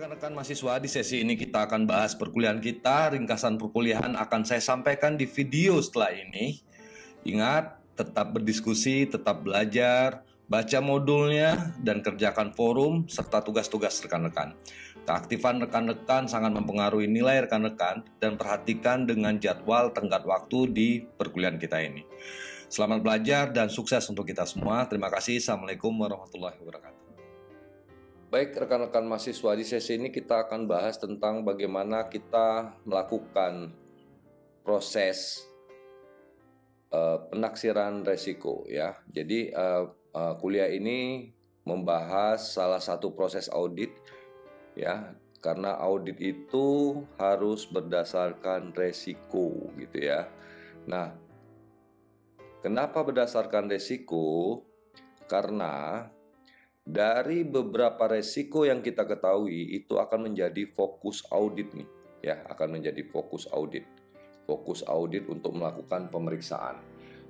rekan-rekan mahasiswa, di sesi ini kita akan bahas perkuliahan kita. Ringkasan perkuliahan akan saya sampaikan di video setelah ini. Ingat, tetap berdiskusi, tetap belajar, baca modulnya, dan kerjakan forum serta tugas-tugas rekan-rekan. Keaktifan rekan-rekan sangat mempengaruhi nilai rekan-rekan dan perhatikan dengan jadwal tenggat waktu di perkuliahan kita ini. Selamat belajar dan sukses untuk kita semua. Terima kasih. Assalamualaikum warahmatullahi wabarakatuh. Baik rekan-rekan mahasiswa, di sesi ini kita akan bahas tentang bagaimana kita melakukan proses penaksiran resiko ya. Jadi kuliah ini membahas salah satu proses audit ya, karena audit itu harus berdasarkan resiko gitu ya. Nah, kenapa berdasarkan resiko? Karena dari beberapa resiko yang kita ketahui itu akan menjadi fokus audit nih ya, akan menjadi fokus audit untuk melakukan pemeriksaan.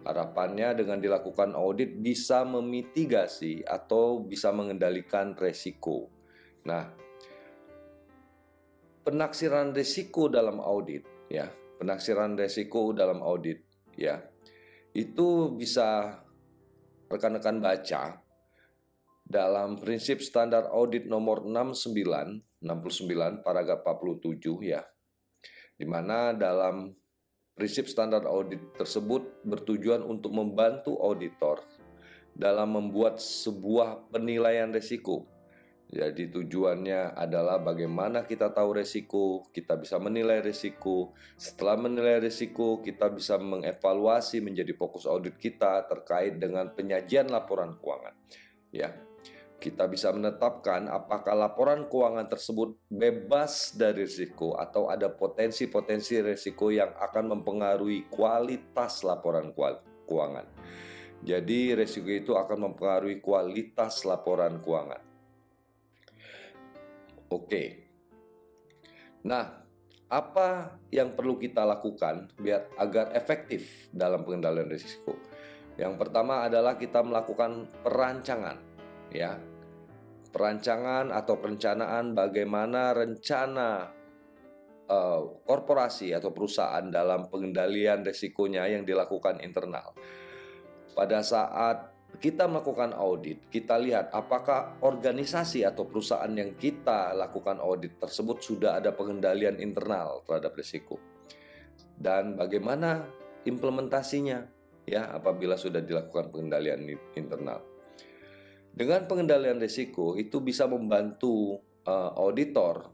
Harapannya dengan dilakukan audit bisa memitigasi atau bisa mengendalikan resiko. Nah, penaksiran resiko dalam audit ya, itu bisa rekan-rekan baca dalam prinsip standar audit nomor 69 paragraf 47 ya, di mana dalam prinsip standar audit tersebut bertujuan untuk membantu auditor dalam membuat sebuah penilaian risiko. Jadi tujuannya adalah bagaimana kita tahu risiko, kita bisa menilai risiko. Setelah menilai risiko, kita bisa mengevaluasi menjadi fokus audit kita terkait dengan penyajian laporan keuangan. Ya, kita bisa menetapkan apakah laporan keuangan tersebut bebas dari risiko atau ada potensi-potensi risiko yang akan mempengaruhi kualitas laporan keuangan. Jadi risiko itu akan mempengaruhi kualitas laporan keuangan. Oke. Nah, apa yang perlu kita lakukan agar efektif dalam pengendalian risiko? Yang pertama adalah kita melakukan perancangan ya. Perancangan atau perencanaan bagaimana rencana korporasi atau perusahaan dalam pengendalian risikonya yang dilakukan internal. Pada saat kita melakukan audit, kita lihat apakah organisasi atau perusahaan yang kita lakukan audit tersebut sudah ada pengendalian internal terhadap risiko. Dan bagaimana implementasinya ya apabila sudah dilakukan pengendalian internal. Dengan pengendalian risiko itu bisa membantu auditor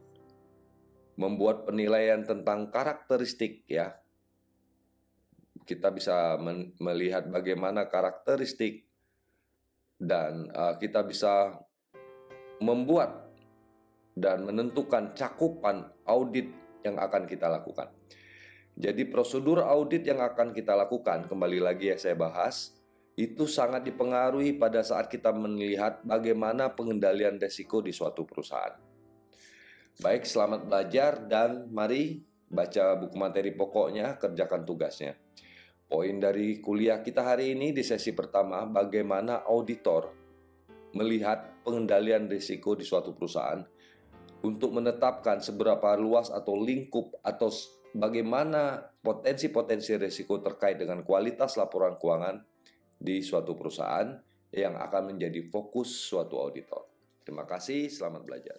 membuat penilaian tentang karakteristik ya. Kita bisa melihat bagaimana karakteristik dan kita bisa membuat dan menentukan cakupan audit yang akan kita lakukan. Jadi prosedur audit yang akan kita lakukan, kembali lagi ya saya bahas, itu sangat dipengaruhi pada saat kita melihat bagaimana pengendalian risiko di suatu perusahaan. Baik, selamat belajar dan mari baca buku materi pokoknya, kerjakan tugasnya. Poin dari kuliah kita hari ini di sesi pertama, bagaimana auditor melihat pengendalian risiko di suatu perusahaan untuk menetapkan seberapa luas atau lingkup atau bagaimana potensi-potensi risiko terkait dengan kualitas laporan keuangan di suatu perusahaan yang akan menjadi fokus suatu auditor. Terima kasih, selamat belajar.